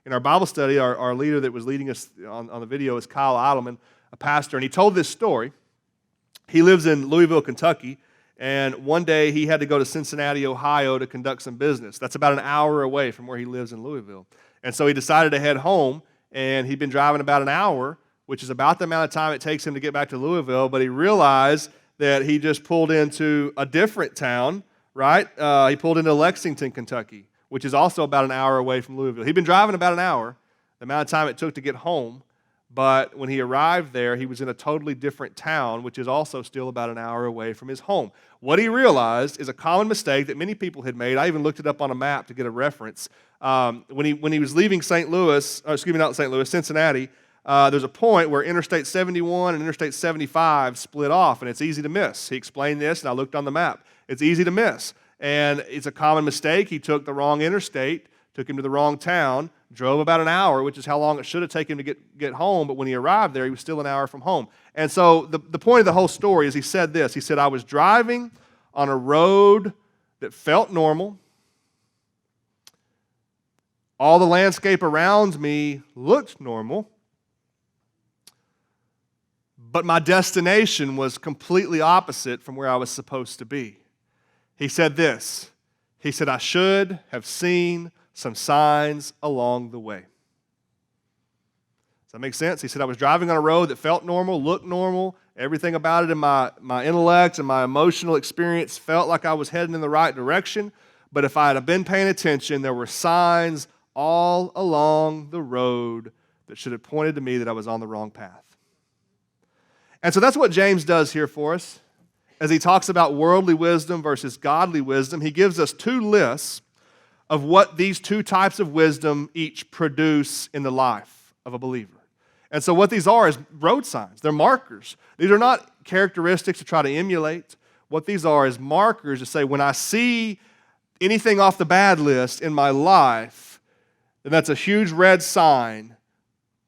in our Bible study, our leader that was leading us on the video is Kyle Eidelman, a pastor, and he told this story. He lives in Louisville, Kentucky, and one day he had to go to Cincinnati, Ohio to conduct some business. That's about an hour away from where he lives in Louisville. And so he decided to head home, and he'd been driving about an hour, which is about the amount of time it takes him to get back to Louisville, but he realized that he just pulled into a different town, right? He pulled into Lexington, Kentucky, which is also about an hour away from Louisville. He'd been driving about an hour, the amount of time it took to get home, but when he arrived there, he was in a totally different town, which is also still about an hour away from his home. What he realized is a common mistake that many people had made. I even looked it up on a map to get a reference. When he was leaving Cincinnati, there's a point where Interstate 71 and Interstate 75 split off, and it's easy to miss. He explained this, and I looked on the map. It's easy to miss, and it's a common mistake. He took the wrong interstate, took him to the wrong town, drove about an hour, which is how long it should have taken him to get home, but when he arrived there, he was still an hour from home. And so the point of the whole story is he said this. He said, I was driving on a road that felt normal. All the landscape around me looked normal, but my destination was completely opposite from where I was supposed to be. He said this. He said, I should have seen some signs along the way. Does that make sense? He said, I was driving on a road that felt normal, looked normal. Everything about it in my intellect and my emotional experience felt like I was heading in the right direction. But if I had been paying attention, there were signs all along the road that should have pointed to me that I was on the wrong path. And so that's what James does here for us. As he talks about worldly wisdom versus godly wisdom, he gives us two lists of what these two types of wisdom each produce in the life of a believer. And so what these are is road signs. They're markers. These are not characteristics to try to emulate. What these are is markers to say, when I see anything off the bad list in my life, then that's a huge red sign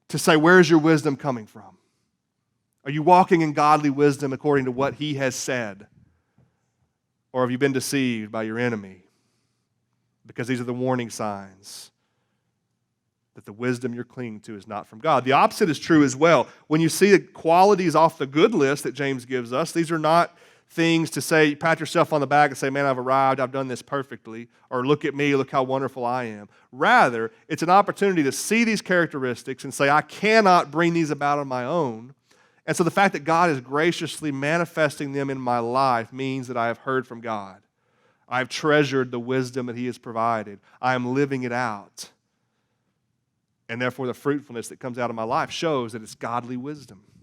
to say, where's your wisdom coming from? Are you walking in godly wisdom according to what he has said? Or have you been deceived by your enemy? Because these are the warning signs that the wisdom you're clinging to is not from God. The opposite is true as well. When you see the qualities off the good list that James gives us, these are not things to say, pat yourself on the back and say, man, I've arrived, I've done this perfectly, or look at me, look how wonderful I am. Rather, it's an opportunity to see these characteristics and say, I cannot bring these about on my own. And so the fact that God is graciously manifesting them in my life means that I have heard from God. I have treasured the wisdom that he has provided. I am living it out. And therefore the fruitfulness that comes out of my life shows that it's godly wisdom.